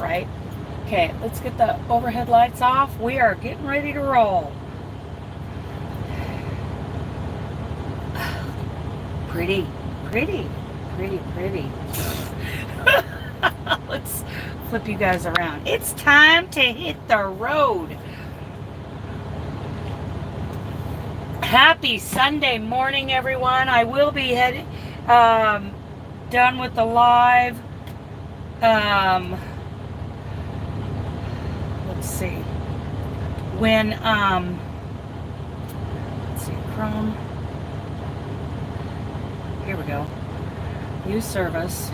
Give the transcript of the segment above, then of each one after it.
right? Okay, let's get the overhead lights off. We are getting ready to roll. Pretty, pretty, pretty, pretty. Let's flip you guys around. It's time to hit the road. Happy Sunday morning, everyone. I will be heading done with the live. Let's see. When let's see, Chrome. Here we go. Use service.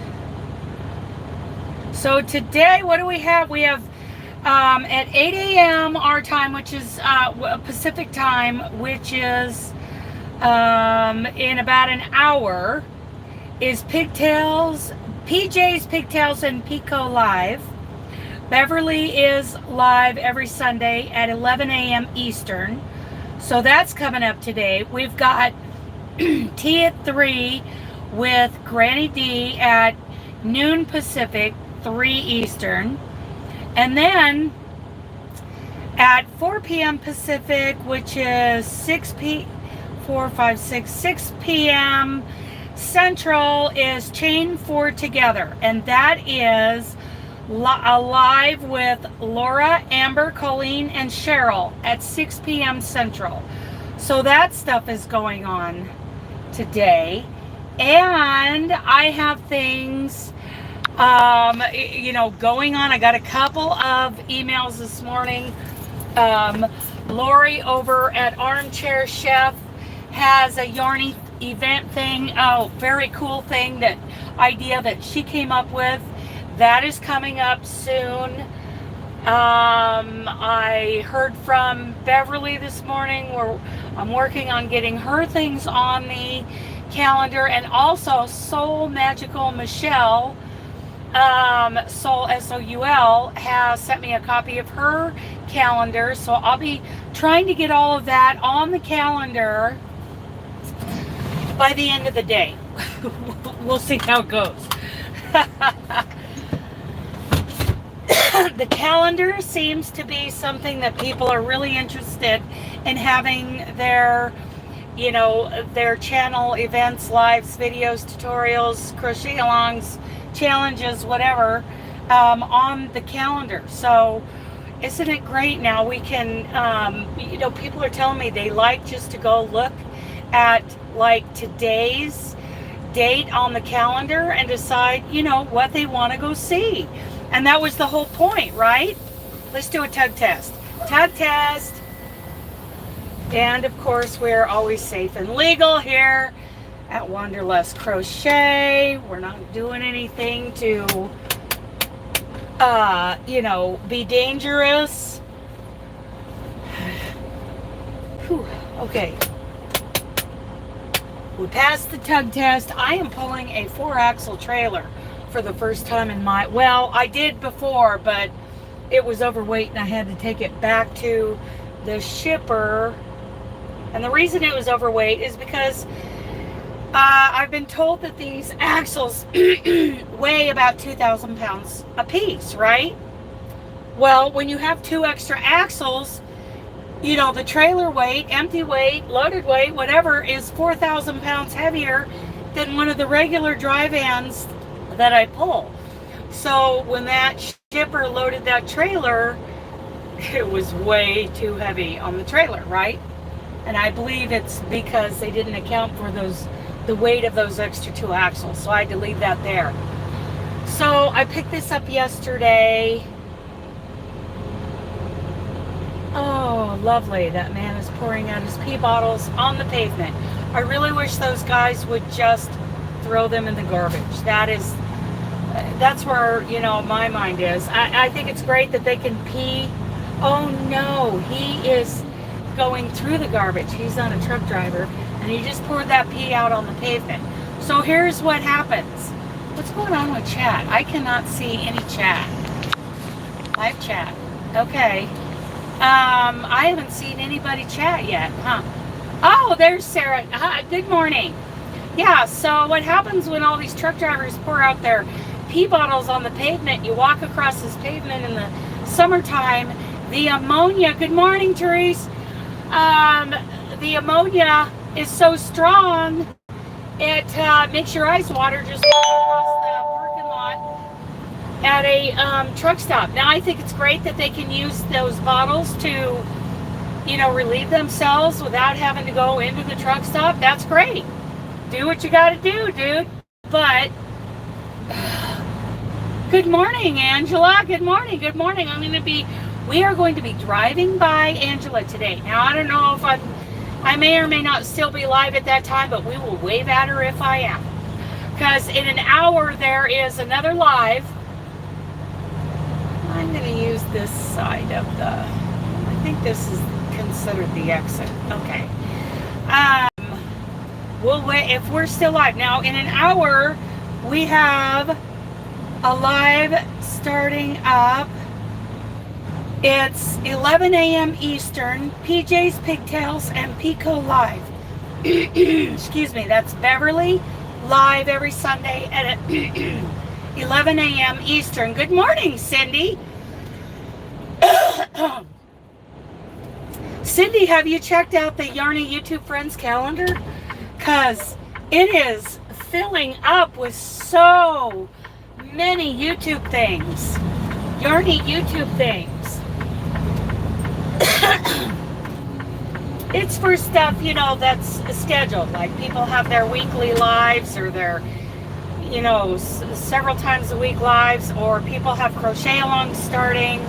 So today, what do we have? We have at 8 a.m. our time, which is Pacific time, which is in about an hour, is PJ's Pigtails and Pico Live. Beverly is live every Sunday at 11 a.m. Eastern. So that's coming up today. We've got Tea at 3 with Granny D at noon Pacific, 3 Eastern. And then at 4 p.m. Pacific, which is 6 p.m. Central, is Chain 4 Together. And that is live with Laura, Amber, Colleen, and Cheryl at 6 p.m. Central. So that stuff is going on today. And I have things going on. I got a couple of emails this morning. Lori over at Armchair Chef has a Yarny event thing. Oh, very cool thing, that idea that she came up with. That is coming up soon. I heard from Beverly this morning where I'm working on getting her things on the calendar, and also Soul Magical Michelle, Soul SOUL, has sent me a copy of her calendar, so I'll be trying to get all of that on the calendar by the end of the day. We'll see how it goes. The calendar seems to be something that people are really interested in having their channel events, lives, videos, tutorials, crochet alongs, challenges, whatever, on the calendar. So isn't it great now? We can, people are telling me they like just to go look at like today's date on the calendar and decide, what they want to go see. And that was the whole point, right? Let's do a tug test. Tug test. And of course, we're always safe and legal here at Wanderlust Crochet. We're not doing anything to, be dangerous. Whew, okay. We passed the tug test. I am pulling a 4-axle trailer for the first time in I did before, but it was overweight and I had to take it back to the shipper. And the reason it was overweight is because I've been told that these axles weigh about 2,000 pounds a piece, right? Well, when you have 2 extra axles, the trailer weight, empty weight, loaded weight, whatever, is 4,000 pounds heavier than one of the regular dry vans that I pull. So when that shipper loaded that trailer, it was way too heavy on the trailer, right? And I believe it's because they didn't account for the weight of those extra 2 axles. So I had to leave that there. So I picked this up yesterday. Oh, lovely. That man is pouring out his pee bottles on the pavement. I really wish those guys would just throw them in the garbage. That's where, my mind is. I think it's great that they can pee. Oh no, he is going through the garbage. He's not a truck driver, and he just poured that pee out on the pavement. So here's what happens. What's going on with chat? I cannot see any chat. Live chat. Okay. I haven't seen anybody chat yet, huh? Oh, there's Sarah. Hi, good morning. Yeah, so what happens when all these truck drivers pour out their pee bottles on the pavement. You walk across this pavement in the summertime, the ammonia, good morning, Therese. The ammonia is so strong, it makes your eyes water just across the parking lot at a truck stop. Now, I think it's great that they can use those bottles to, you know, relieve themselves without having to go into the truck stop. That's great. Do what you got to do, dude. But good morning, Angela. Good morning. Good morning. We are going to be driving by Angela today. Now, I don't know if I may or may not still be live at that time, but we will wave at her if I am. Because in an hour, there is another live. I'm going to use this side of the, I think this is considered the exit. Okay. We'll wait if we're still live. Now, in an hour, we have a live starting up. It's 11 a.m. Eastern, PJ's Pigtails and Pico Live. Excuse me, that's Beverly live every Sunday at 11 a.m. Eastern. Good morning, Cindy. Cindy, have you checked out the Yarny YouTube Friends calendar? Because it is filling up with so many YouTube things. Yarny YouTube things. It's for stuff, you know, that's scheduled. Like people have their weekly lives or their, you know, several times a week lives, or people have crochet along starting,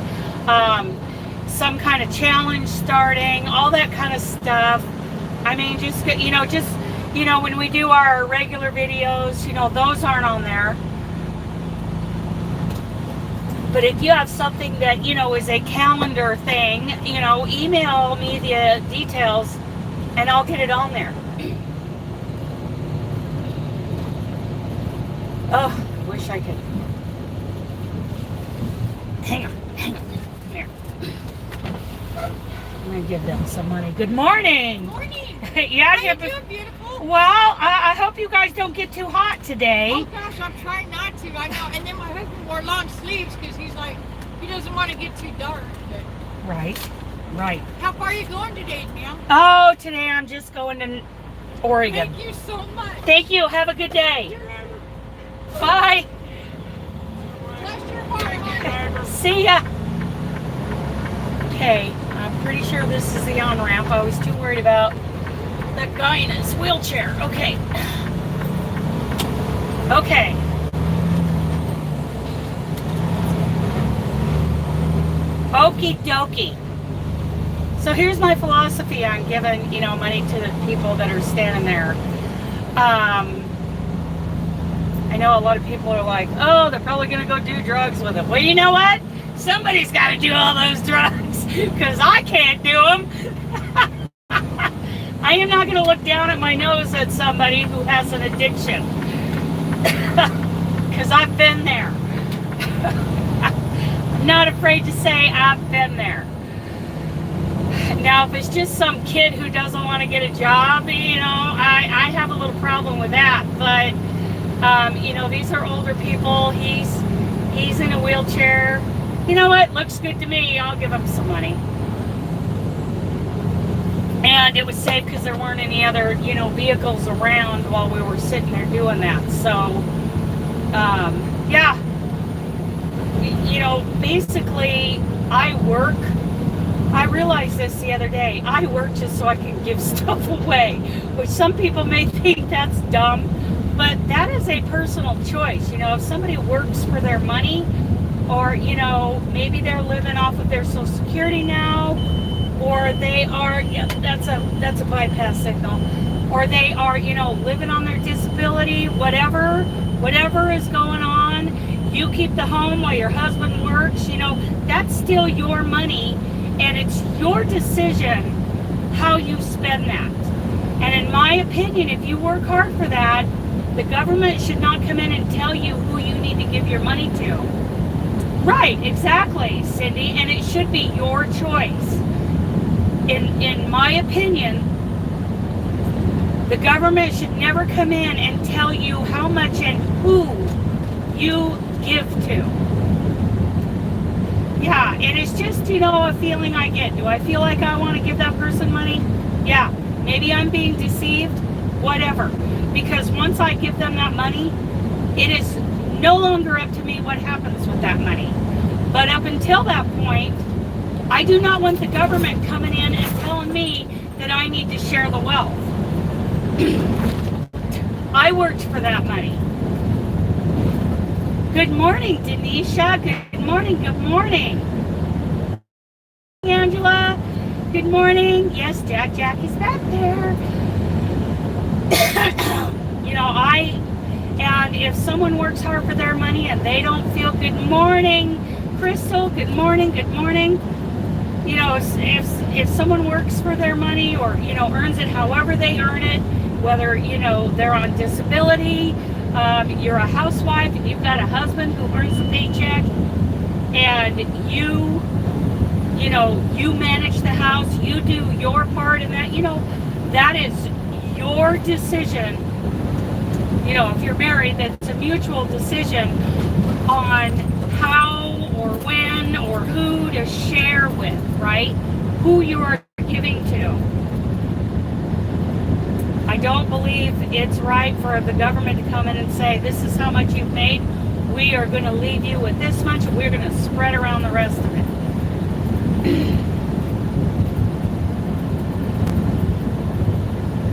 some kind of challenge starting, all that kind of stuff. I mean, just, you know, when we do our regular videos, you know, those aren't on there. But if you have something that, you know, is a calendar thing, you know, email me the details and I'll get it on there. Oh, I wish I could. Hang on. Come here. I'm going to give them some money. Good morning. Morning. Yeah, how you doing, beautiful? Well, I hope you guys don't get too hot today. Oh gosh, I'm trying not to. I know. And then my husband wore long sleeves because he's like, he doesn't want to get too dark. But Right. how far are you going today, ma'am? Oh, today I'm just going to Oregon. Thank you so much. Thank you. Have a good day. You're Bye. Bless your heart. See ya. Okay, I'm pretty sure this is the on-ramp. I was too worried about that guy in his wheelchair. Okay. Okie dokie. So here's my philosophy on giving, you know, money to the people that are standing there. I know a lot of people are like, oh, they're probably going to go do drugs with it. Well, you know what? Somebody's got to do all those drugs because I can't do them. I am not going to look down at my nose at somebody who has an addiction because I've been there. I'm not afraid to say I've been there. Now, if it's just some kid who doesn't want to get a job, you know, I have a little problem with that. But, you know, these are older people. He's in a wheelchair. You know what? Looks good to me. I'll give him some money. And it was safe because there weren't any other, you know, vehicles around while we were sitting there doing that. So, yeah. You know, basically, I work. I realized this the other day. I work just so I can give stuff away, which some people may think that's dumb, but that is a personal choice. You know, if somebody works for their money, or, you know, maybe they're living off of their Social Security now, or they are, yeah, that's a bypass signal, or they are, you know, living on their disability, whatever is going on, you keep the home while your husband works, you know, that's still your money, and it's your decision how you spend that. And in my opinion, if you work hard for that, the government should not come in and tell you who you need to give your money to. Right, exactly, Cindy, and it should be your choice. In my opinion, the government should never come in and tell you how much and who you give to. Yeah, and it's just, you know, a feeling I get. Do I feel like I want to give that person money? Yeah, maybe I'm being deceived, whatever. Because once I give them that money, it is no longer up to me what happens with that money. But up until that point, I do not want the government coming in and telling me that I need to share the wealth. I worked for that money. Good morning, Denisha. Good morning, good morning. Angela, good morning. Yes, Jackie's back there. You know, and if someone works hard for their money and they don't feel, good morning, Crystal, good morning, good morning. You know, if someone works for their money or, you know, earns it however they earn it, whether, you know, they're on disability, you're a housewife and you've got a husband who earns a paycheck, and you know, you manage the house, you do your part in that, you know, that is your decision. You know, if you're married, that's a mutual decision on how or when or who to share with, right? Who you are giving to. I don't believe it's right for the government to come in and say, this is how much you've made. We are going to leave you with this much, and we're going to spread around the rest of it.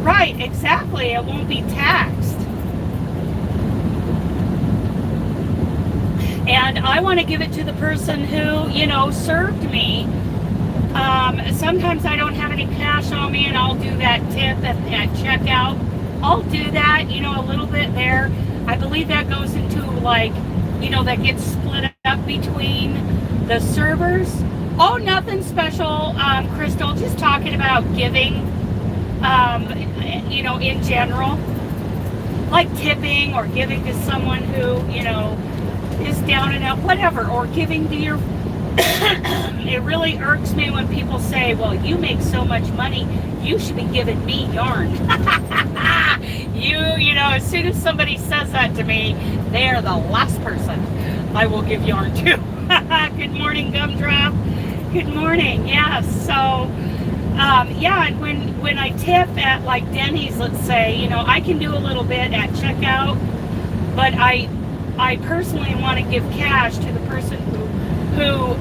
Right, exactly. It won't be taxed. And I want to give it to the person who, you know, served me. Sometimes I don't have any cash on me, and I'll do that tip at checkout. I'll do that, you know, a little bit there. I believe that goes into, like, you know, that gets split up between the servers. Oh, nothing special, Crystal. Just talking about giving, you know, in general. Like tipping or giving to someone who, you know, is down and out, whatever. Or giving to your... It really irks me when people say, well, you make so much money, you should be giving me yarn. You know, as soon as somebody says that to me, they are the last person I will give yarn to. Good morning, Gumdrop. Good morning. Yes. So, yeah, and when I tip at, like, Denny's, let's say, you know, I can do a little bit at checkout, but I personally want to give cash to the person who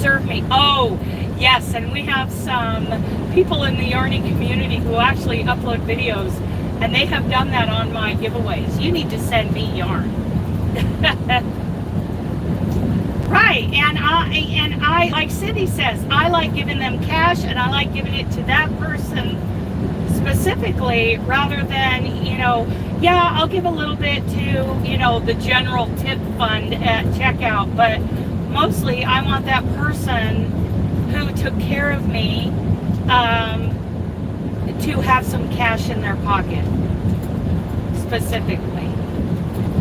served me. Oh, yes, and we have some people in the Yarny community who actually upload videos, and they have done that on my giveaways. You need to send me yarn. Right, and I, like Cindy says, I like giving them cash, and I like giving it to that person specifically, rather than, you know, yeah, I'll give a little bit to, you know, the general tip fund at checkout, but mostly I want that person who took care of me to have some cash in their pocket, specifically.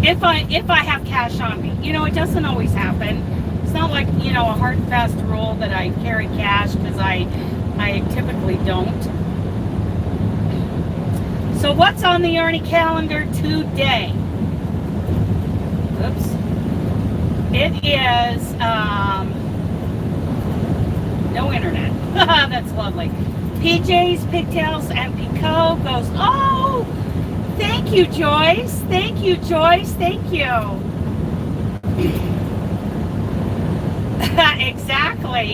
If I have cash on me. You know, it doesn't always happen. It's not like, you know, a hard and fast rule that I carry cash, because I typically don't. So what's on the Yarny calendar today? Oops. It is no internet. That's lovely. PJs, pigtails, and Picot goes. Oh, thank you, Joyce. Thank you, Joyce. Thank you.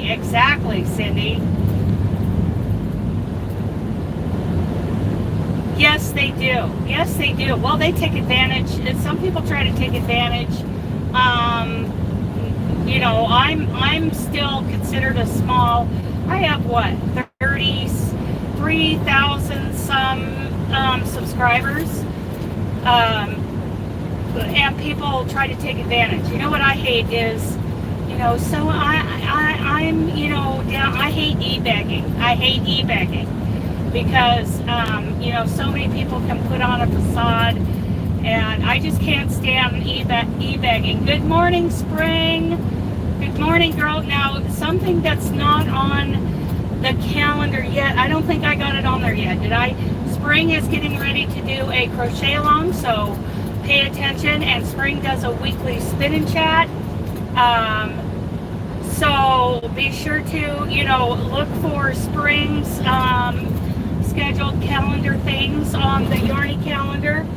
Exactly, Cindy. Yes, they do. Yes, they do. Well, they take advantage. Some people try to take advantage. You know, I'm still considered a small. I have what, 33,000 some subscribers, and people try to take advantage. You know what I hate is, you know, so I'm, you know, down. I hate e-begging. I hate e-begging because, you know, so many people can put on a facade, and I just can't stand e-begging. Good morning, Spring. Good morning, girl. Now, something that's not on the calendar yet, I don't think I got it on there yet, did I? Spring is getting ready to do a crochet along, so pay attention, and Spring does a weekly spin and chat. So be sure to, look for Spring's scheduled calendar things on the Yarny calendar.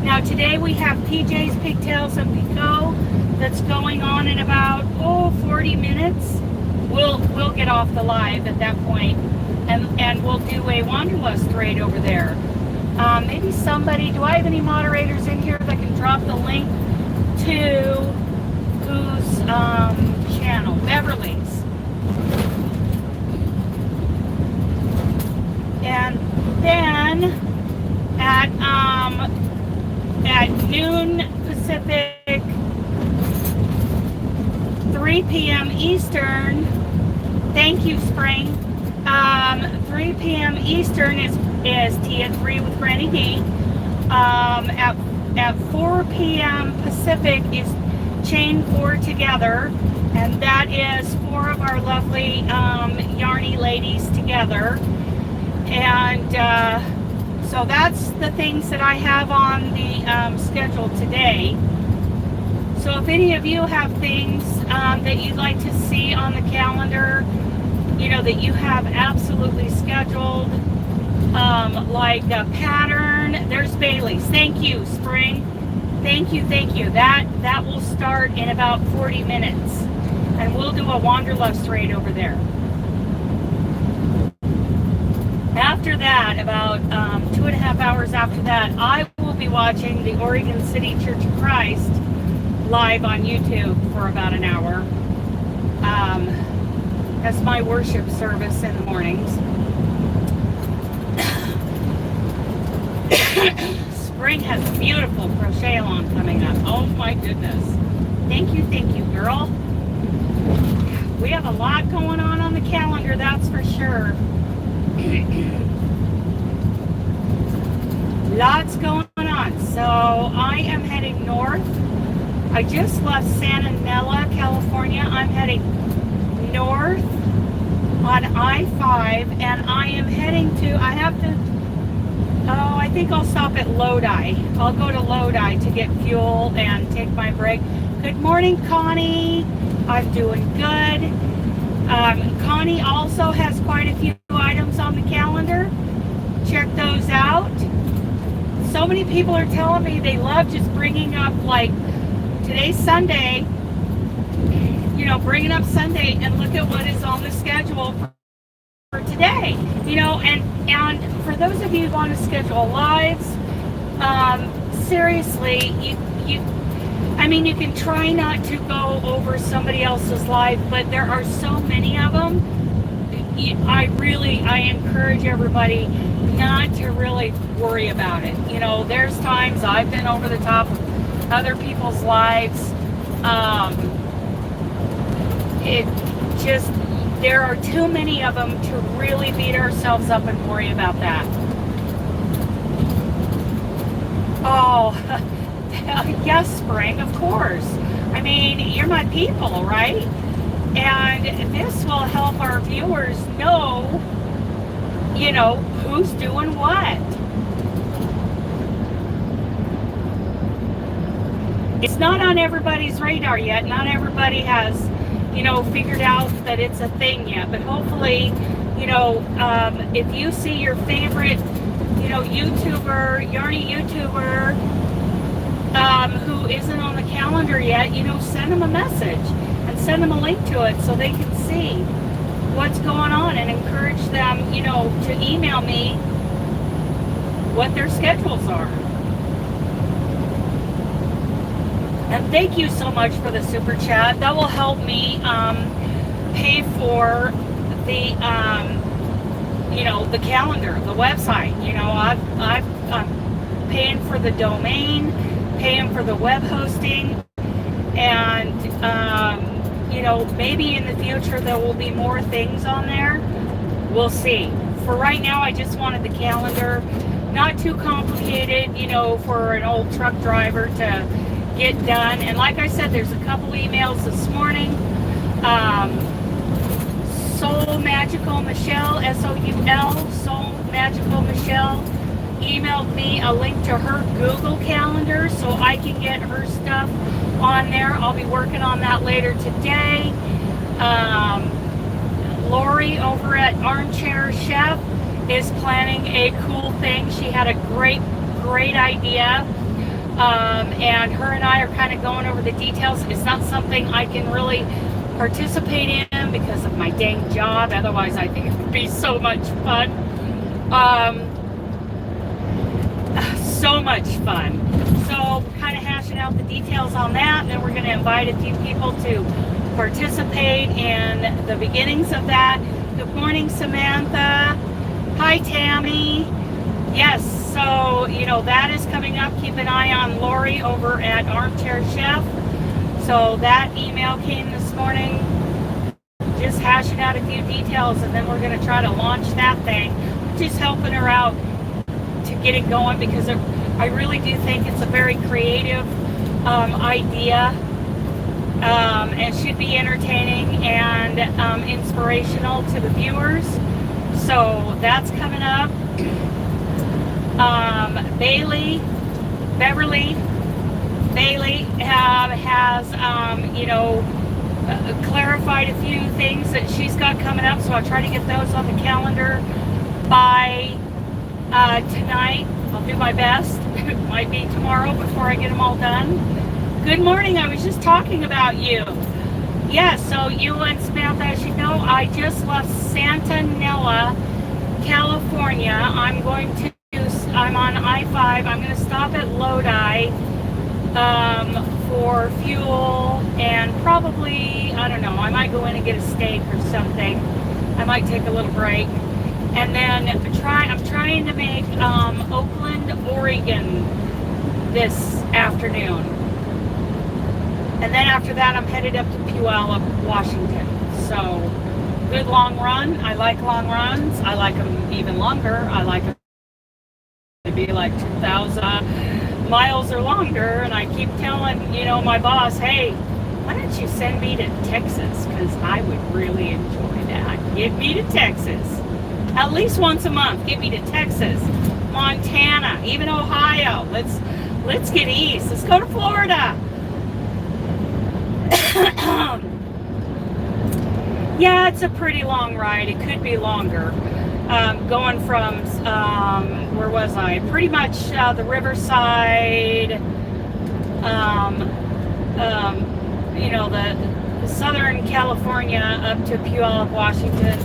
Now today we have PJ's Pigtails and Picot that's going on in about 40 minutes. We'll get off the live at that point, and we'll do a Wanderlust raid over there. Maybe somebody, do I have any moderators in here that can drop the link to whose channel? Beverly's. And then at noon Pacific, 3 p.m. Eastern, thank you, Spring. 3 p.m. Eastern is Tea at 3 with Granny D. At 4 p.m. Pacific is Chain 4 Together, and that is 4 of our lovely Yarny ladies together. And so that's the things that I have on the schedule today. So if any of you have things that you'd like to see on the calendar, that you have absolutely scheduled, like a pattern, there's Bailey's. Thank you, Spring. Thank you. That will start in about 40 minutes. And we'll do a Wanderlust raid over there. After that, about 2.5 hours after that, I will be watching the Oregon City Church of Christ live on YouTube for about an hour. That's my worship service in the mornings. Spring has a beautiful crochet along coming up. Oh my goodness. Thank you, girl. We have a lot going on the calendar, that's for sure. Lots going on. So I am heading north. I just left San Anela, California. I'm heading north on I-5, and I am heading to, I think I'll stop at Lodi. I'll go to Lodi to get fuel and take my break. Good morning, Connie. I'm doing good. Connie also has quite a few items on the calendar. Check those out. So many people are telling me they love just bringing up, like, today's Sunday, bringing up Sunday and look at what is on the schedule for today, and for those of you who want to schedule lives, seriously, you can try not to go over somebody else's life, but there are so many of them. I encourage everybody not to really worry about it. There's times I've been over the top of other people's lives. There are too many of them to really beat ourselves up and worry about that. Oh, yes, Spring, of course. You're my people, right? And this will help our viewers know, who's doing what. It's not on everybody's radar yet. Not everybody has, figured out that it's a thing yet. But hopefully, if you see your favorite, YouTuber, Yarny YouTuber, who isn't on the calendar yet, send them a message and send them a link to it so they can see what's going on, and encourage them, to email me what their schedules are. And thank you so much for the super chat. That will help me pay for the the calendar, the website. I'm paying for the domain, paying for the web hosting, and maybe in the future there will be more things on there. We'll see. For right now, I just wanted the calendar, not too complicated, for an old truck driver to get done. And like I said, there's a couple emails this morning. Soul Magical Michelle, SOUL, Soul Magical Michelle, emailed me a link to her Google Calendar so I can get her stuff on there. I'll be working on that later today. Lori over at Armchair Chef is planning a cool thing. She had a great idea. And her and I are kind of going over the details. It's not something I can really participate in because of my dang job. Otherwise, I think it would be so much fun. So much fun. So we're kind of hashing out the details on that, and then we're going to invite a few people to participate in the beginnings of that. Good morning, Samantha. Hi, Tammy. Yes, so, you know, that is coming up. Keep an eye on Lori over at Armchair Chef. So that email came this morning, just hashing out a few details, and then we're going to try to launch that thing. Just helping her out to get it going, because I really do think it's a very creative idea, and should be entertaining and inspirational to the viewers. So that's coming up. Bailey has you know, clarified a few things that she's got coming up, so I'll try to get those on the calendar by tonight. I'll do my best. It might be tomorrow before I get them all done. Good morning. I was just talking about you. Yes, so you and Samantha, as you know, I just left Santa Nella, California. I'm on I-5. I'm going to stop at Lodi for fuel, and probably, I don't know, I might go in and get a steak or something. I might take a little break. And then I'm trying to make Oakland, Oregon this afternoon. And then after that, I'm headed up to Puyallup, Washington. So, good long run. I like long runs. I like them even longer. I like them to be like 2,000 miles or longer. And I keep telling, you know, my boss, hey, why don't you send me to Texas? Because I would really enjoy that. Get me to Texas. At least once a month. Get me to Texas, Montana, even Ohio. Let's get east. Let's go to Florida. Yeah, it's a pretty long ride. It could be longer. Going from, where was I? Pretty much the Riverside, you know, the Southern California up to Puyallup, Washington.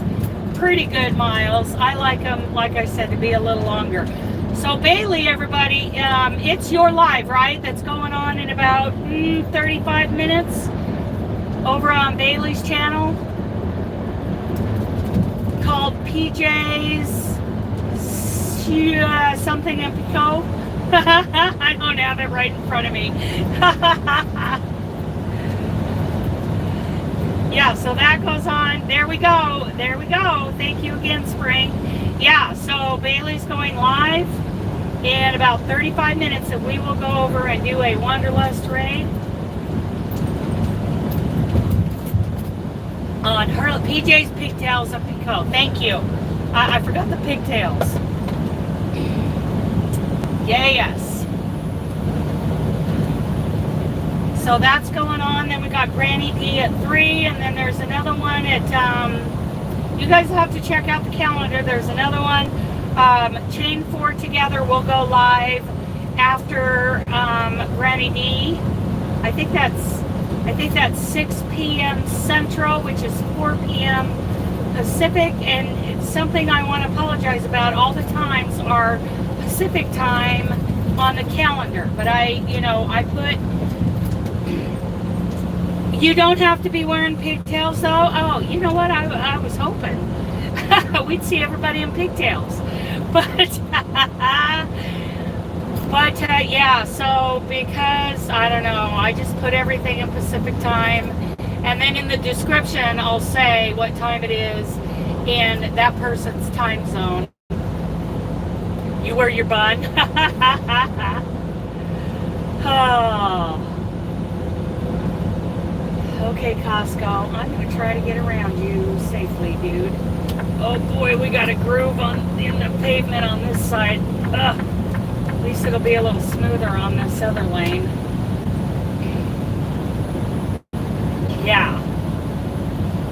Pretty good miles. I like them, like I said, to be a little longer. So Bailey, everybody, it's your live, right? That's going on in about 35 minutes over on Bailey's channel called PJ's something in Pico. I don't have it right in front of me. Yeah, so that goes on. There we go. There we go. Thank you again, Spring. Yeah, so Bailey's going live in about 35 minutes, and we will go over and do a Wanderlust raid on her PJ's Pigtails of Pico. Thank you. I forgot the pigtails. Yes. So that's going on. Then we got Granny D at 3, and then there's another one at, you guys have to check out the calendar. There's another one, Chain 4 Together will go live after Granny D. I think that's 6 p.m. Central, which is 4 p.m. Pacific, and it's something I want to apologize about. All the times are Pacific time on the calendar, but I put, you don't have to be wearing pigtails though. Oh, you know what? I was hoping we'd see everybody in pigtails, but yeah. So because I don't know, I just put everything in Pacific time, and then in the description I'll say what time it is in that person's time zone. You wear your bun. Oh. Okay, Costco, I'm going to try to get around you safely, dude. Oh boy, we got a groove in the pavement on this side. Ugh. At least it'll be a little smoother on this other lane. Yeah.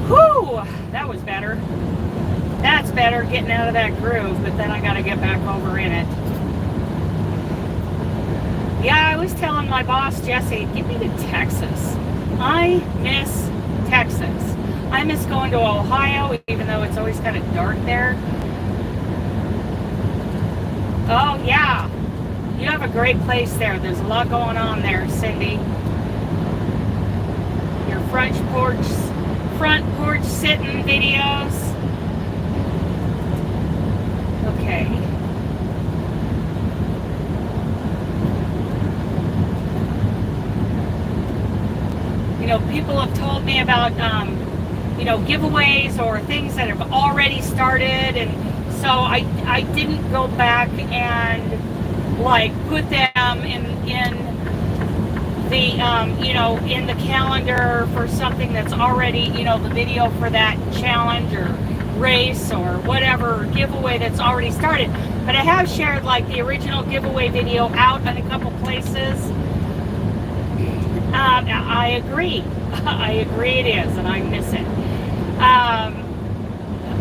Whew, that was better. That's better, getting out of that groove, but then I gotta get back over in it. Yeah, I was telling my boss, Jesse, get me to Texas. I miss Texas. I miss going to Ohio, even though it's always kind of dark there. Oh, yeah. You have a great place there. There's a lot going on there, Cindy. Your front porch sitting videos. Okay. You know, people have told me about, you know, giveaways or things that have already started, and so I didn't go back and like put them in the you know, in the calendar for something that's already, you know, the video for that challenge or race or whatever giveaway that's already started. But I have shared like the original giveaway video out in a couple places. I agree. I agree it is, and I miss it.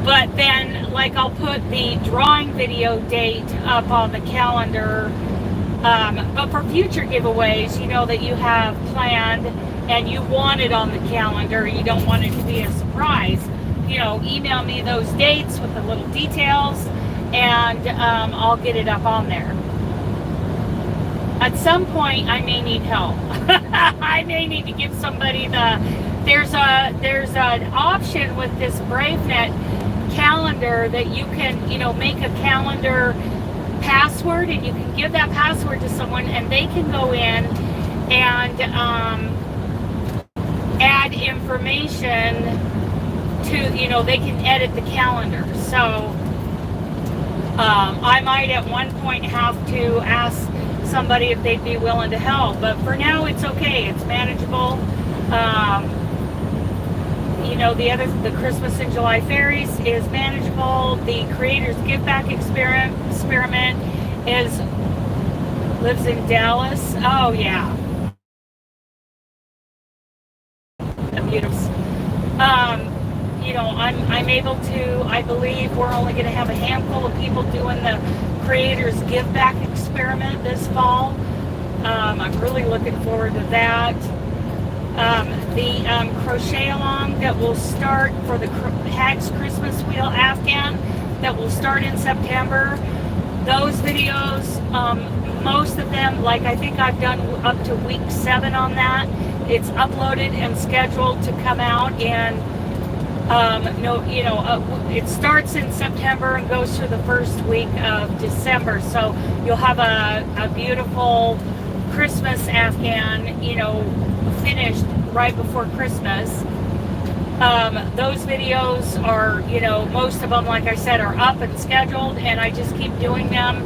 But then, like, I'll put the drawing video date up on the calendar. But for future giveaways, you know, that you have planned and you want it on the calendar, you don't want it to be a surprise, you know, email me those dates with the little details, and I'll get it up on there. At some point, I may need help. I may need to give somebody there's an option with this BraveNet calendar that you can, you know, make a calendar password, and you can give that password to someone, and they can go in and add information to, you know, they can edit the calendar. So I might at one point have to ask somebody if they'd be willing to help, but for now it's okay, it's manageable. You know, the Christmas in July fairies is manageable. The Creators Giveback experiment lives in Dallas. Oh yeah, beautiful. You know, I'm able to, I believe we're only going to have a handful of people doing the Creators Giveback experiment this fall. I'm really looking forward to that. The crochet along that will start for the Hag's Christmas Wheel Afghan that will start in September. Those videos, most of them, like I think I've done up to week 7 on that. It's uploaded and scheduled to come out in it starts in September and goes through the first week of December. So you'll have a beautiful Christmas Afghan, you know, finished right before Christmas. Those videos are, you know, most of them, like I said, are up and scheduled, and I just keep doing them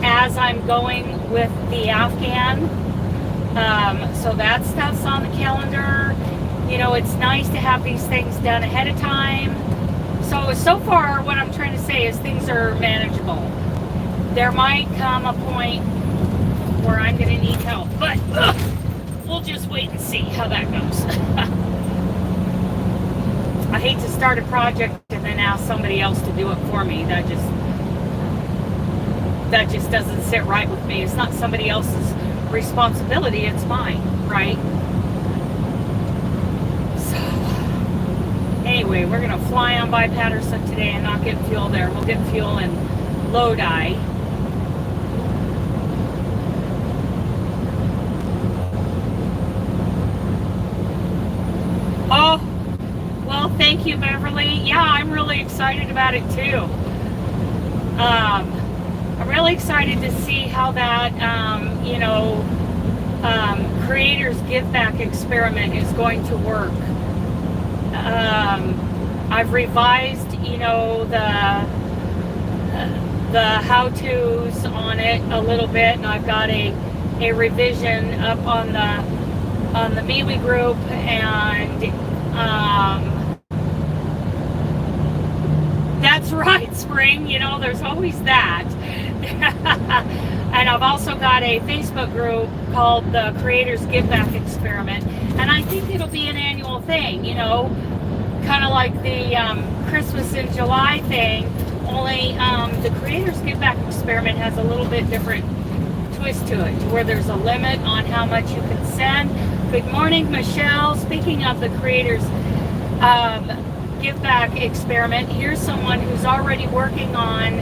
as I'm going with the Afghan. So that stuff's on the calendar. You know, it's nice to have these things done ahead of time. So far, what I'm trying to say is things are manageable. There might come a point where I'm going to need help, but we'll just wait and see how that goes. I hate to start a project and then ask somebody else to do it for me. That just doesn't sit right with me. It's not somebody else's responsibility, it's mine, right? So anyway, we're gonna fly on by Patterson today and not get fuel there. We'll get fuel in Lodi. Oh, well, thank you, Beverly. Yeah, I'm really excited about it too. I'm really excited to see how that, Creators Giveback experiment is going to work. I've revised, you know, the how-tos on it a little bit, and I've got a revision up on the MeWe group, and that's That's right, Spring. You know, there's always that. And I've also got a Facebook group called the Creators Giveback Experiment. And I think it'll be an annual thing, you know, kind of like the Christmas in July thing. Only the Creators Giveback Experiment has a little bit different twist to it, to where there's a limit on how much you can send. Good morning, Michelle. Speaking of the Creators Giveback Experiment, here's someone who's already working on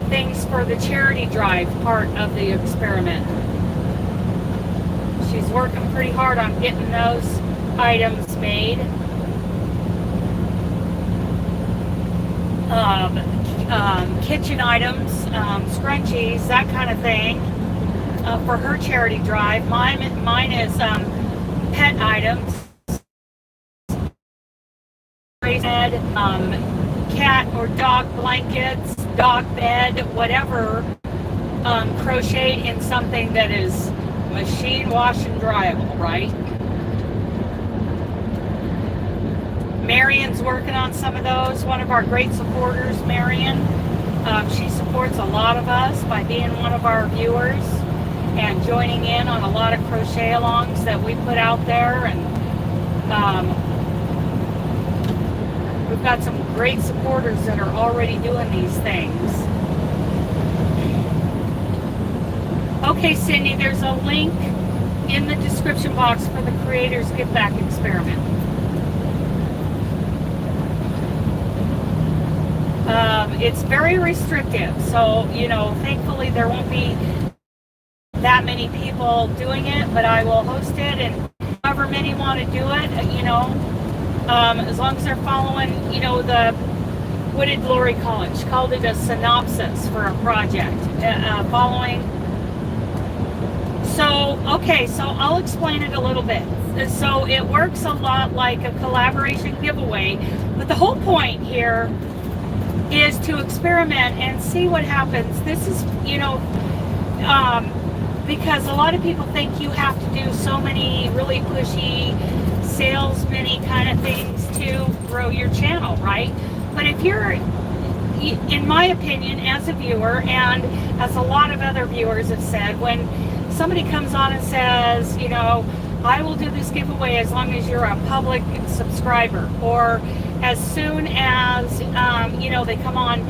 things for the charity drive part of the experiment. She's working pretty hard on getting those items made. Kitchen items, scrunchies, that kind of thing, for her charity drive. Mine is pet items, cat or dog blankets, dog bed, whatever, crocheted in something that is machine wash and dryable, right? Marion's working on some of those. One of our great supporters, Marion. She supports a lot of us by being one of our viewers and joining in on a lot of crochet alongs that we put out there. And we've got some great supporters that are already doing these things. Okay, Cindy, there's a link in the description box for the Creators Giveback Experiment. It's very restrictive, so, you know, thankfully there won't be that many people doing it, but I will host it, and however many want to do it, you know, as long as they're following, you know, what did Lori call it? She called it a synopsis for a project, following. So, okay, so I'll explain it a little bit. So it works a lot like a collaboration giveaway, but the whole point here is to experiment and see what happens. This is, you know, because a lot of people think you have to do so many really pushy salesman-y kind of things to grow your channel, right? But if you're, in my opinion, as a viewer, and as a lot of other viewers have said, when somebody comes on and says, you know, I will do this giveaway as long as you're a public subscriber, or as soon as, you know, they come on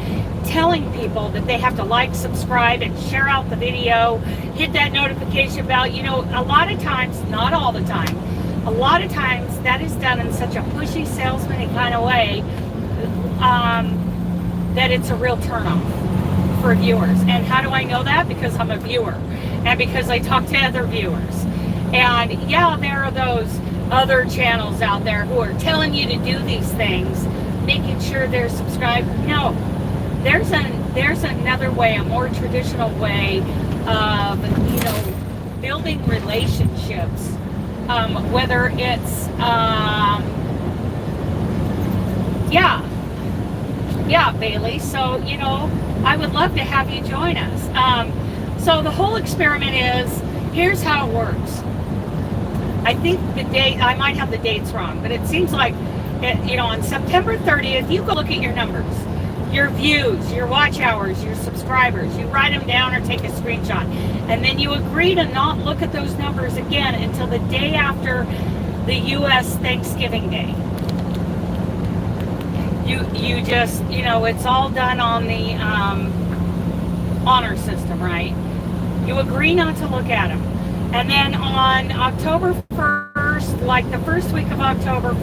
telling people that they have to like, subscribe, and share out the video, hit that notification bell. You know, a lot of times, not all the time, a lot of times that is done in such a pushy salesman kind of way that it's a real turnoff for viewers. And how do I know that? Because I'm a viewer, and because I talk to other viewers. And yeah, there are those other channels out there who are telling you to do these things, making sure they're subscribed. No, there's another way, a more traditional way of, you know, building relationships, whether it's yeah, Bailey. So, you know, I would love to have you join us. So the whole experiment is, here's how it works. I think the date, I might have the dates wrong, but it seems like, you know, on September 30th, you go look at your numbers, your views, your watch hours, your subscribers. You write them down or take a screenshot. And then you agree to not look at those numbers again until the day after the U.S. Thanksgiving Day. You just, you know, it's all done on the honor system, right? You agree not to look at them. And then on October 1st, like the first week of October,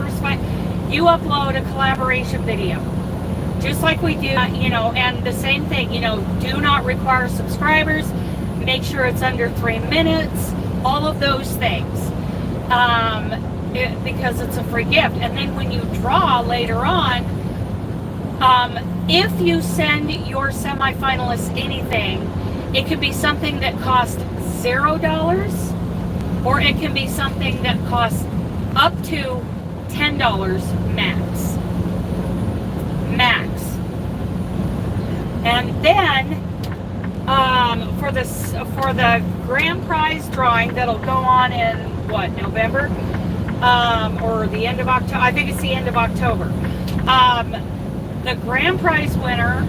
you upload a collaboration video. Just like we do, you know, and the same thing, you know, do not require subscribers, make sure it's under 3 minutes, all of those things, because it's a free gift. And then when you draw later on, if you send your semifinalists anything, it could be something that costs $0, or it can be something that costs up to $10 max. And then for the grand prize drawing that'll go on in what, November, or the end of October? I think it's the end of October. the grand prize winner,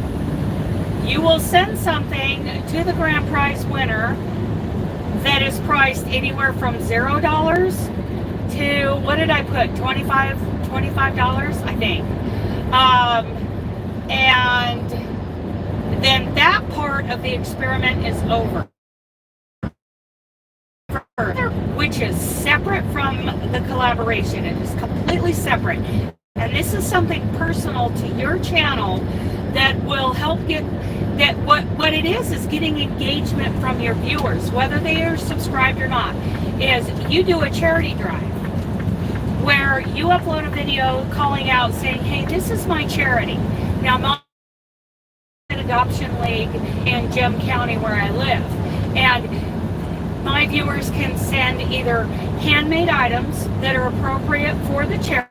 you will send something to the grand prize winner that is priced anywhere from $0 to, what did I put, $25, I think. And then that part of the experiment is over, which is separate from the collaboration. It is completely separate. And this is something personal to your channel that will help get, that what it is getting engagement from your viewers, whether they are subscribed or not, is you do a charity drive where you upload a video calling out saying, hey, this is my charity. Now, I'm on an adoption league in Gem County where I live, and my viewers can send either handmade items that are appropriate for the charity.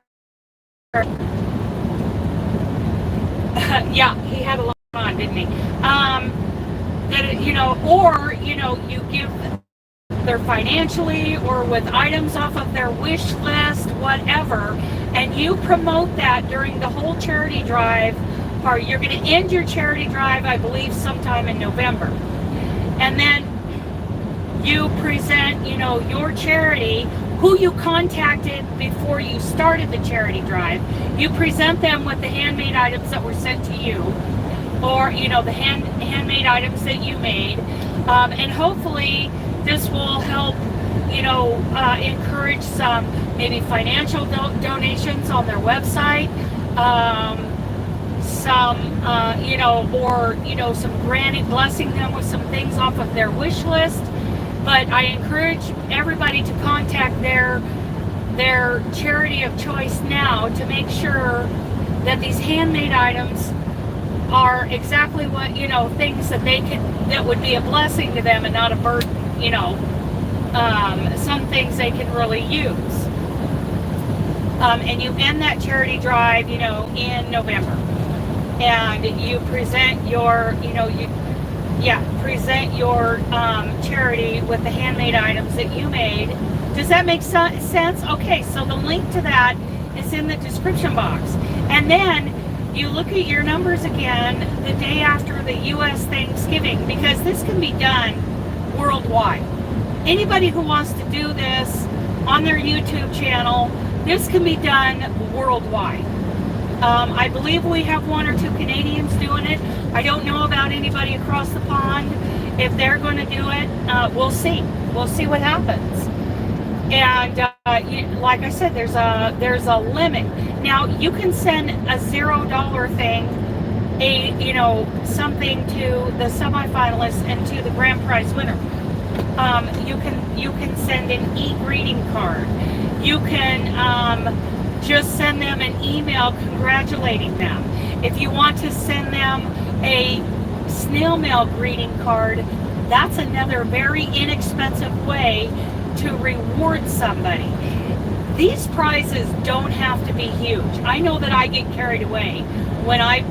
Yeah, he had a lot on, didn't he? That, you know, or, you know, you give either financially or with items off of their wish list, whatever, and you promote that during the whole charity drive part. You're going to end your charity drive, I believe, sometime in November. And then you present, you know, your charity, who you contacted before you started the charity drive. You present them with the handmade items that were sent to you, or, you know, the handmade items that you made, and hopefully this will help, you know, encourage some maybe financial donations on their website, you know, or, you know, some granting, blessing them with some things off of their wish list. But I encourage everybody to contact their charity of choice now to make sure that these handmade items are exactly what, you know, things that they could, that would be a blessing to them and not a burden, you know, some things they can really use. And you end that charity drive, you know, in November. And you present your, you know, present your charity with the handmade items that you made. Does that make sense? Okay, so the link to that is in the description box. And then you look at your numbers again the day after the U.S. Thanksgiving, because this can be done worldwide. Anybody who wants to do this on their YouTube channel, this can be done worldwide. I believe we have 1 or 2 Canadians doing it. I don't know about anybody across the pond. If they're going to do it, we'll see. We'll see what happens. And like I said, there's a limit. Now you can send a $0 thing, you know, something to the semifinalists and to the grand prize winner. You can send an e-greeting card. You can just send them an email congratulating them. If you want to send them a snail mail greeting card, that's another very inexpensive way to reward somebody. These prizes don't have to be huge. I know that I get carried away when I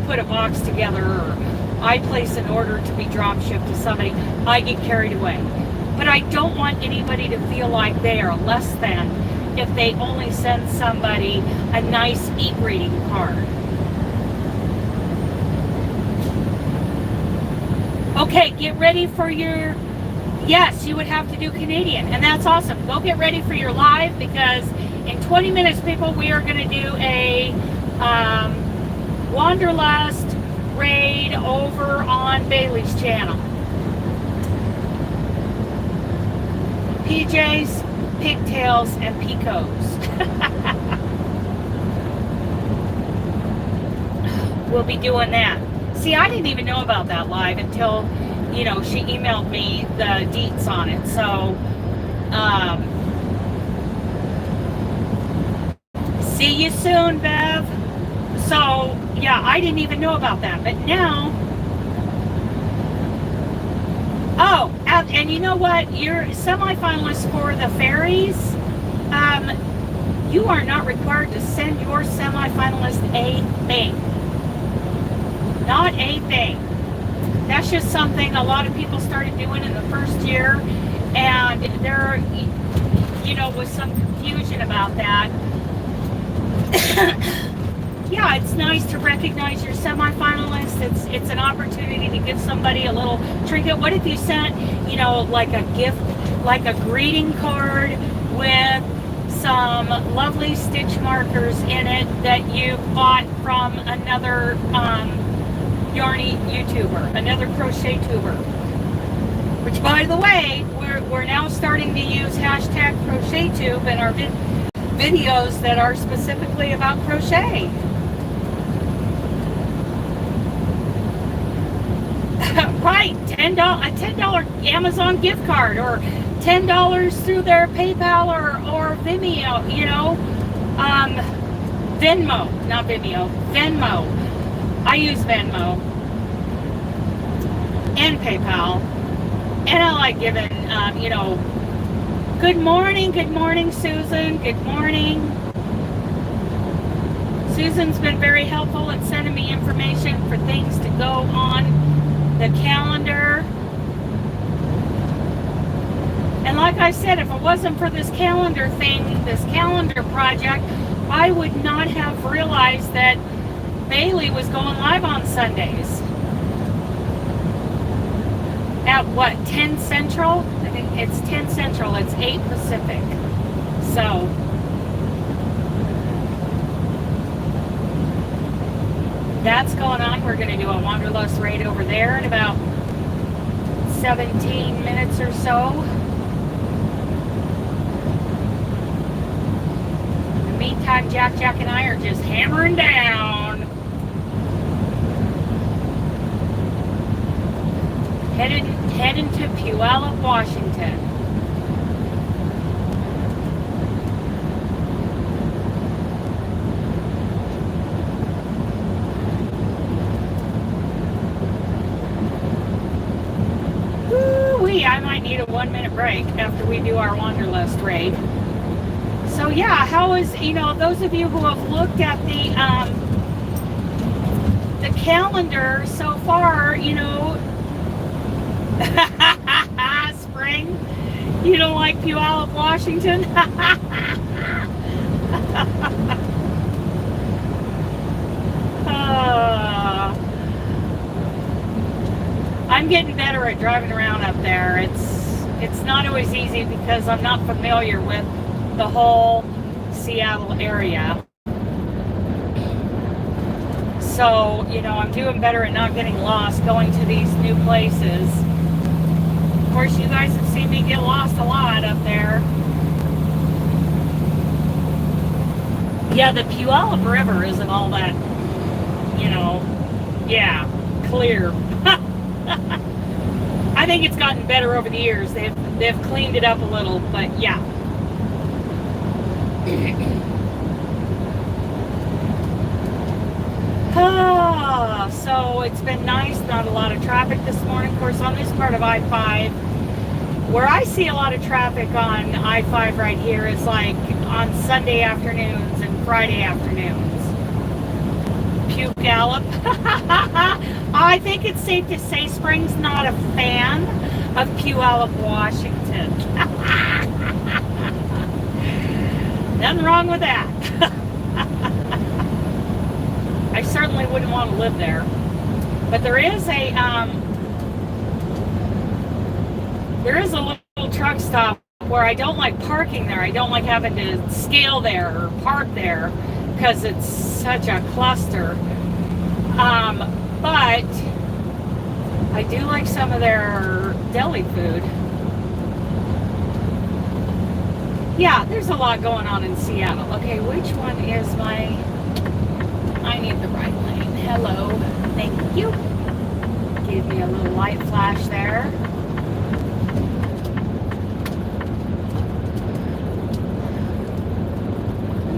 put a box together or I place an order to be drop shipped to somebody. I get carried away. But I don't want anybody to feel like they are less than if they only send somebody a nice e-greeting card. Okay, get ready for your, yes, you would have to do Canadian, and that's awesome. Go get ready for your live, because in 20 minutes, people, we are going to do a Wanderlust raid over on Bailey's channel. PJs, pigtails, and picots. We'll be doing that. See, I didn't even know about that live until, you know, she emailed me the deets on it. So, see you soon, Bev. So, yeah, I didn't even know about that. But now, oh, and you know what? Your semifinalists for the fairies, you are not required to send your semifinalist a thing. Not a thing. That's just something a lot of people started doing in the first year, and there, you know, was some confusion about that. Yeah, it's not nice to recognize your semifinalists. It's an opportunity to give somebody a little trinket. What if you sent, you know, like a gift, like a greeting card with some lovely stitch markers in it that you bought from another Yarny YouTuber, another crochet tuber. Which, by the way, we're now starting to use hashtag CrochetTube in our videos that are specifically about crochet. Right, a $10 Amazon gift card, or $10 through their PayPal or Vimeo, you know, Venmo, not Vimeo, Venmo. I use Venmo and PayPal, and I like giving, you know, good morning, Susan, good morning. Susan's been very helpful in sending me information for things to go on the calendar. And like I said, if it wasn't for this calendar thing, this calendar project, I would not have realized that Bailey was going live on Sundays. At what, 10 Central? I think it's 10 Central, it's 8 Pacific. So, that's going on. We're going to do a Wanderlust raid over there in about 17 minutes or so. In the meantime, Jack and I are just hammering down. Heading to Puyallup, Washington. Woo-wee, I might need a 1-minute break after we do our Wanderlust raid. So yeah, how is, you know, those of you who have looked at the calendar so far, you know, spring, you don't like Puyallup, Washington? I'm getting better at driving around up there. It's not always easy because I'm not familiar with the whole Seattle area. So, you know, I'm doing better at not getting lost going to these new places. Of course, you guys have seen me get lost a lot up there. Yeah, the Puyallup River isn't all that, you know, yeah, clear. I think it's gotten better over the years. They've cleaned it up a little, but yeah. So it's been nice, not a lot of traffic this morning. Of course, on this part of I-5, where I see a lot of traffic on I-5 right here is like on Sunday afternoons and Friday afternoons. Puyallup. I think it's safe to say Spring's not a fan of Puyallup, Washington. Nothing wrong with that. I certainly wouldn't want to live there. But there is a little truck stop where I don't like parking there. I don't like having to scale there or park there because it's such a cluster. But I do like some of their deli food. Yeah, there's a lot going on in Seattle. Okay, which one is my... I need the right lane. Hello. Thank you. Give me a little light flash there.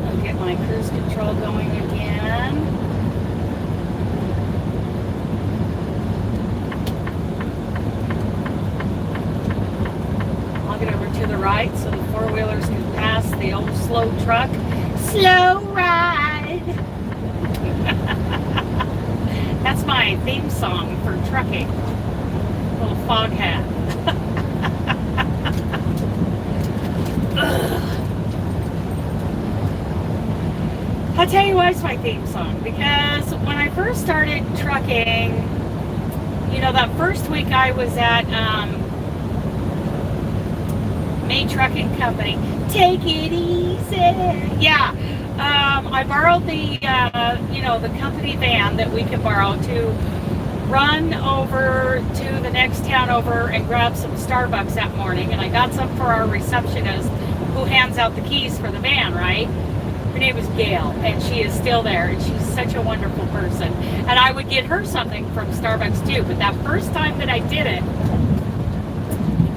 I'll get my cruise control going again. I'll get over to the right so the four-wheelers can pass the old slow truck. Slow ride! That's my theme song for trucking. Little fog hat. I'll tell you why it's my theme song, because when I first started trucking, you know, that first week I was at May Trucking Company. Take it easy. Yeah. I borrowed the, you know, the company van that we could borrow to run over to the next town over and grab some Starbucks that morning. And I got some for our receptionist who hands out the keys for the van, right? Her name was Gail, and she is still there, and she's such a wonderful person. And I would get her something from Starbucks too, but that first time that I did it,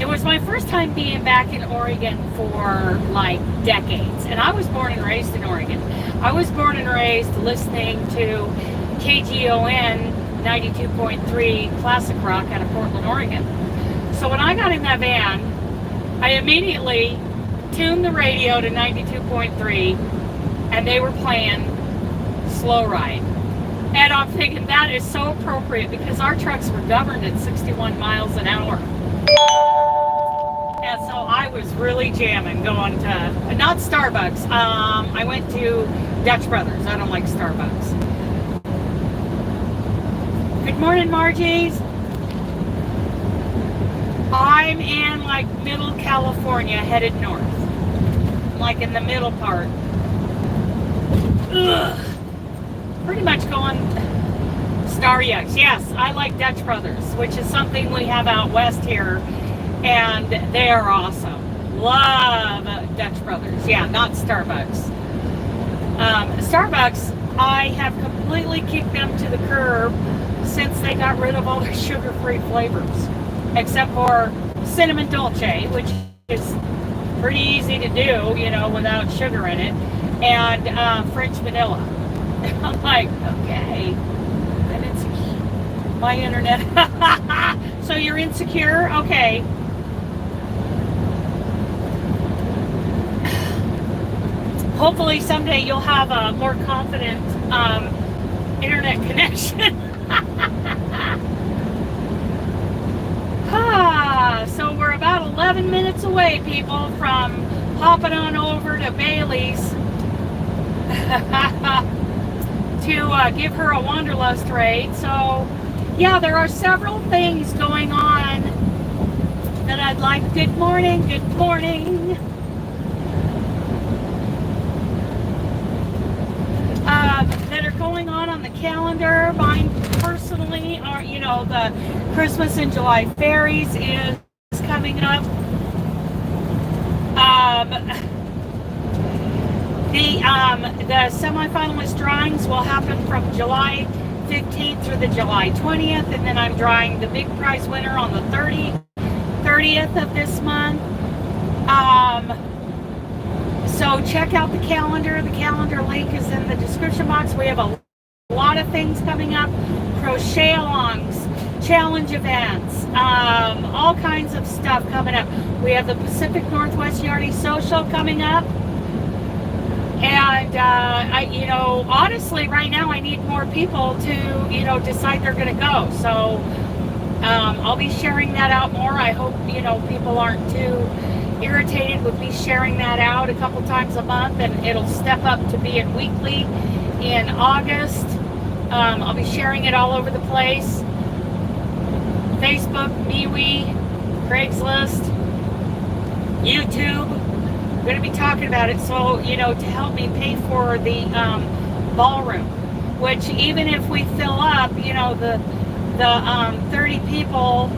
it was my first time being back in Oregon for like decades. And I was born and raised in Oregon. I was born and raised listening to KGON 92.3 Classic Rock out of Portland, Oregon. So when I got in that van, I immediately tuned the radio to 92.3, and they were playing Slow Ride. And I'm thinking that is so appropriate because our trucks were governed at 61 miles an hour. And so I was really jamming, going to, not Starbucks, I went to Dutch Brothers. I don't like Starbucks. Good morning, Margie's. I'm in like middle California, headed north. Like in the middle part. Ugh. Pretty much going Starbucks. Yes, I like Dutch Brothers, which is something we have out west here, and they are awesome. Love Dutch Brothers. Yeah, not Starbucks. Starbucks, I have completely kicked them to the curb since they got rid of all their sugar-free flavors, except for cinnamon dolce, which is pretty easy to do, you know, without sugar in it, and French vanilla. I'm like, okay, I'm insecure. My internet. So you're insecure? Okay. Hopefully someday you'll have a more confident internet connection. So we're about 11 minutes away, people, from hopping on over to Bailey's to give her a Wanderlust raid. So, yeah, there are several things going on that I'd like. Good morning, good morning. That are going on the calendar. Mine personally are, you know, the Christmas in July Fairies is coming up. The semi-finalist drawings will happen from July 15th through the July 20th, and then I'm drawing the big prize winner on the 30th of this month. So check out the calendar. The calendar link is in the description box. We have a lot of things coming up. Crochet alongs, challenge events, all kinds of stuff coming up. We have the Pacific Northwest Yarny Social coming up. And, you know, honestly, right now I need more people to, you know, decide they're going to go. So I'll be sharing that out more. I hope, you know, people aren't too irritated with me sharing that out a couple times a month, and it'll step up to being weekly in August. I'll be sharing it all over the place. Facebook, MeWe, Craigslist, YouTube. I'm going to be talking about it, so, you know, to help me pay for the ballroom, which even if we fill up, you know, the 30 people,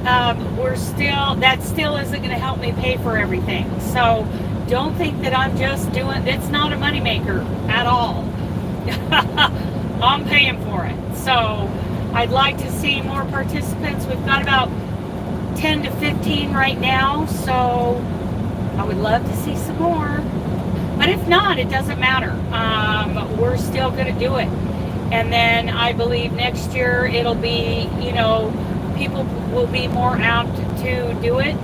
that still isn't going to help me pay for everything. So don't think that I'm just doing, it's not a moneymaker at all. I'm paying for it. So I'd like to see more participants. We've got about 10 to 15 right now, so I would love to see some more. But if not, it doesn't matter. We're still going to do it. And then I believe next year it'll be, you know, people will be more apt to do it.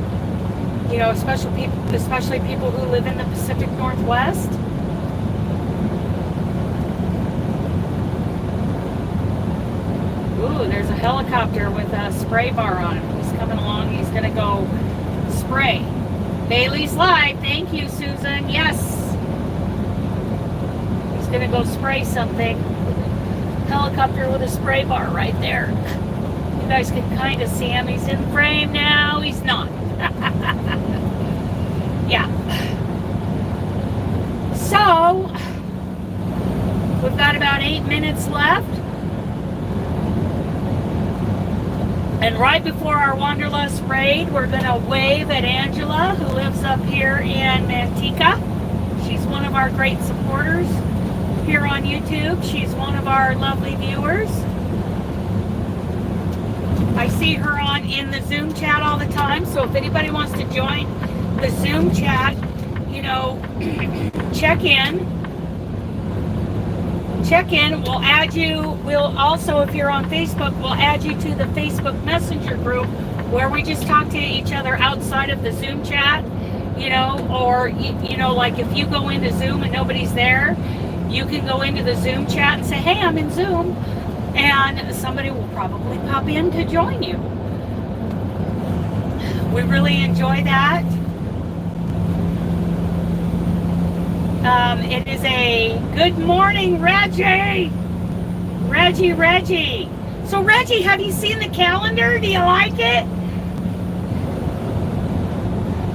You know, especially people who live in the Pacific Northwest. Ooh, there's a helicopter with a spray bar on it. He's coming along. He's going to go spray. Bailey's live. Thank you, Susan. Yes. He's gonna go spray something. Helicopter with a spray bar right there. You guys can kind of see him. He's in frame now. He's not. Yeah. So, we've got about 8 minutes left. And right before our Wanderlust raid, we're going to wave at Angela, who lives up here in Manteca. She's one of our great supporters here on YouTube. She's one of our lovely viewers. I see her on in the Zoom chat all the time, so if anybody wants to join the Zoom chat, you know, check in. We'll add you. We'll also, if you're on Facebook, we'll add you to the Facebook Messenger group where we just talk to each other outside of the Zoom chat, you know, or, you know, like if you go into Zoom and nobody's there, you can go into the Zoom chat and say, hey, I'm in Zoom, and somebody will probably pop in to join you. We really enjoy that. It is a good morning, Reggie. Reggie. So, Reggie, have you seen the calendar? Do you like it?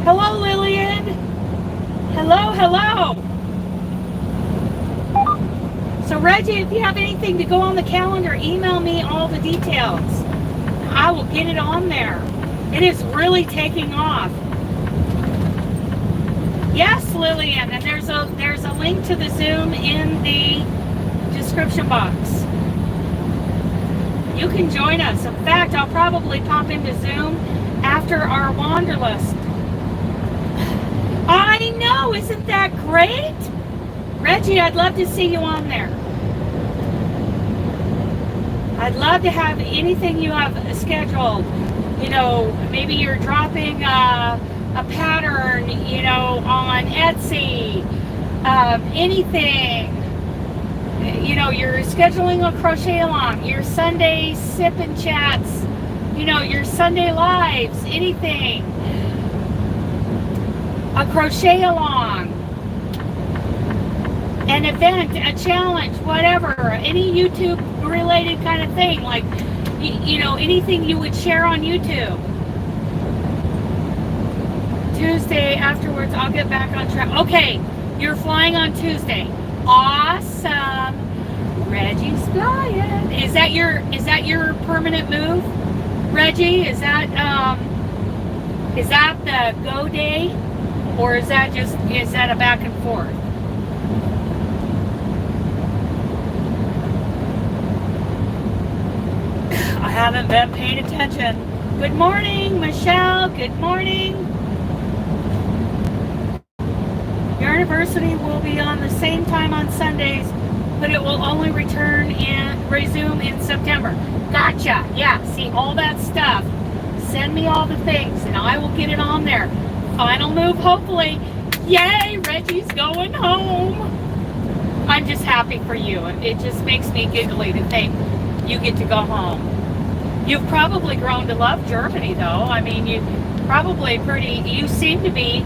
Hello, Lillian. Hello. So, Reggie, if you have anything to go on the calendar, email me all the details. I will get it on there. It is really taking off. Yes, Lillian, and there's a link to the Zoom in the description box. You can join us. In fact, I'll probably pop into Zoom after our Wanderlust. I know, isn't that great? Reggie, I'd love to see you on there. I'd love to have anything you have scheduled. You know, maybe you're dropping a pattern, you know, on Etsy, anything, you know, you're scheduling a crochet along, your Sunday sip and chats, you know, your Sunday lives, anything, a crochet along, an event, a challenge, whatever, any YouTube related kind of thing, like, you know, anything you would share on YouTube. Tuesday afterwards, I'll get back on track. Okay, you're flying on Tuesday. Awesome. Reggie's flying. Is that your permanent move, Reggie? Is that the go day, or is that a back and forth? I haven't been paying attention. Good morning, Michelle. Good morning. Your anniversary will be on the same time on Sundays, but it will only resume in September. Gotcha. Yeah, see all that stuff. Send me all the things and I will get it on there. Final move, hopefully. Yay, Reggie's going home. I'm just happy for you. It just makes me giggly to think you get to go home. You've probably grown to love Germany, though. I mean, you seem to be,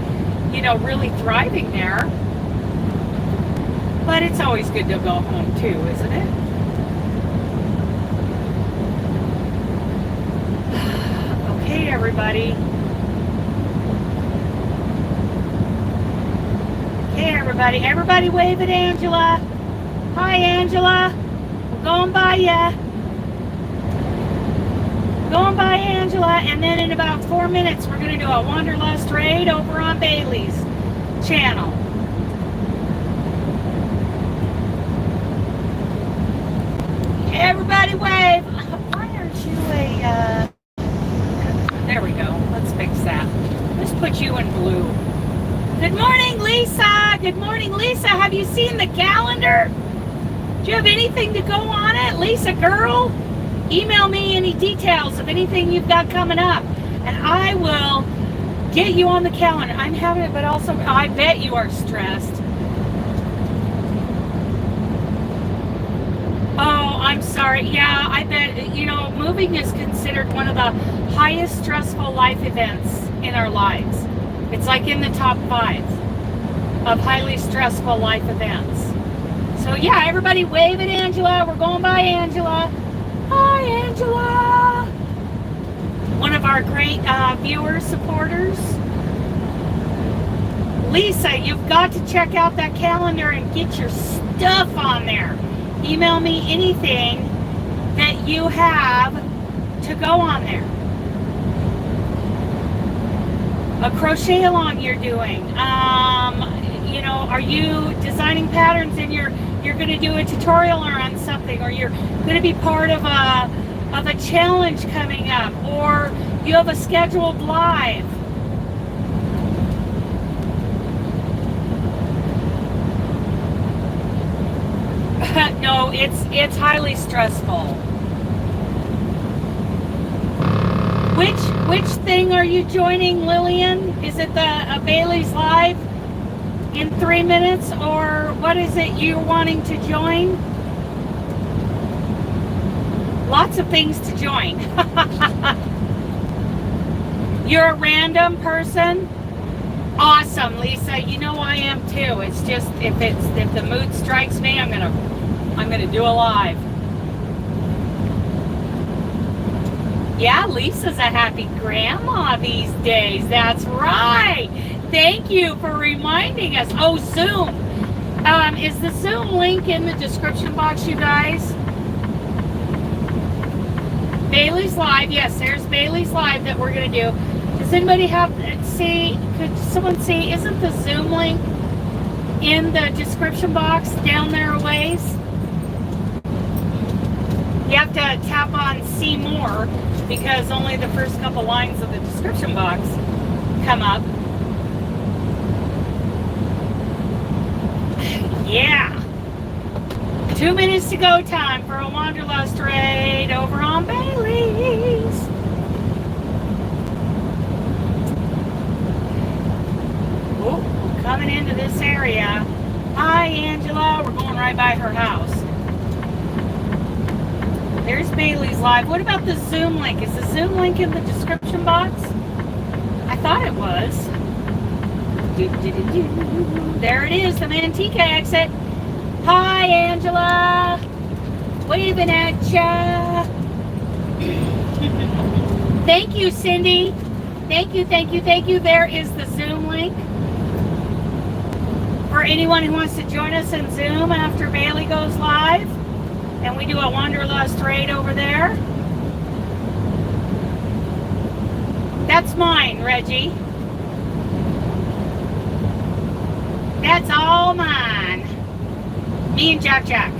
you know, really thriving there. But it's always good to go home too, isn't it? Okay, everybody. Okay, everybody. Everybody wave at Angela. Hi, Angela. We're going by ya. Going by Angela, and then in about 4 minutes we're going to do a Wanderlust raid over on Bailey's channel. Everybody wave. Why aren't you there we go. Let's fix that. Let's put you in blue. Good morning, Lisa. Good morning, Lisa. Have you seen the calendar? Do you have anything to go on it, Lisa girl? Email me any details of anything you've got coming up, and I will get you on the calendar. I'm having it, but also I bet you are stressed. Oh, I'm sorry. Yeah, I bet, you know, moving is considered one of the highest stressful life events in our lives. It's like in the top 5 of highly stressful life events. So yeah, everybody wave at Angela. We're going by Angela. Hi, Angela. One of our great viewers, supporters. Lisa, you've got to check out that calendar and get your stuff on there. Email me anything that you have to go on there. A crochet along you're doing. You know, are you designing patterns and you're going to do a tutorial on something, or you're going to be part of a challenge coming up, or you have a scheduled live. No, it's highly stressful. Which thing are you joining, Lillian? Is it the Bailey's Live in 3 minutes, or what is it you're wanting to join? Lots of things to join. You're a random person? Awesome, Lisa. You know I am too. It's just if the mood strikes me, I'm gonna do a live. Yeah, Lisa's a happy grandma these days. That's right. Thank you for reminding us. Oh, Zoom. Is the Zoom link in the description box, you guys? Bailey's Live. Yes, there's Bailey's Live that we're going to do. Does anybody could someone see, isn't the Zoom link in the description box down there a ways? You have to tap on see more because only the first couple lines of the description box come up. Yeah. 2 minutes to go time for a Wanderlust raid over on Bailey's. Oh, we're coming into this area. Hi, Angela. We're going right by her house. There's Bailey's Live. What about the Zoom link? Is the Zoom link in the description box? I thought it was. There it is, the Manteca exit. Hi, Angela. Waving at ya. Thank you, Cindy. Thank you, thank you, thank you. There is the Zoom link for anyone who wants to join us in Zoom after Bailey goes live and we do a Wanderlust raid over there. That's mine, Reggie. That's all mine. Me and Jack Jack.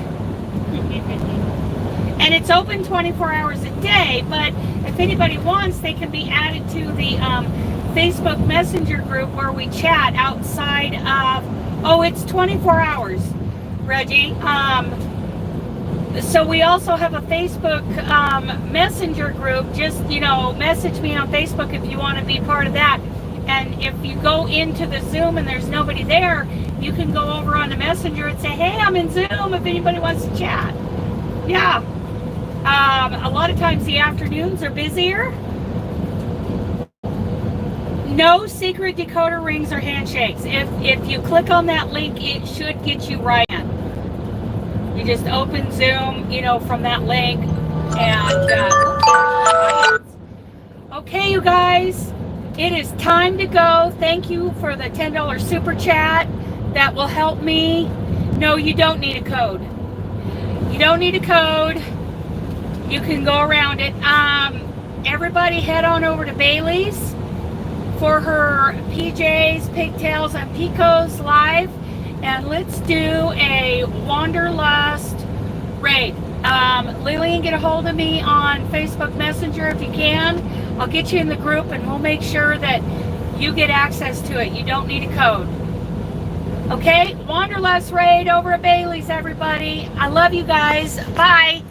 And it's open 24 hours a day, but if anybody wants, they can be added to the Facebook Messenger group where we chat outside of, oh, it's 24 hours, Reggie. So we also have a Facebook Messenger group. Just, you know, message me on Facebook if you want to be part of that. And if you go into the Zoom and there's nobody there, you can go over on the Messenger and say, hey, I'm in Zoom if anybody wants to chat. Yeah. A lot of times the afternoons are busier. No secret decoder rings or handshakes. If you click on that link, it should get you right in. You just open Zoom, you know, from that link. And, okay, you guys. It is time to go. Thank you for the $10 super chat. That will help me. No, you don't need a code. You don't need a code. You can go around it. Everybody head on over to Bailey's for her PJs, pigtails, and picots live. And let's do a Wanderlust raid. Lillian, get a hold of me on Facebook Messenger if you can. I'll get you in the group and we'll make sure that you get access to it. You don't need a code. Okay, Wanderlust raid over at Bailey's, everybody. I love you guys. Bye.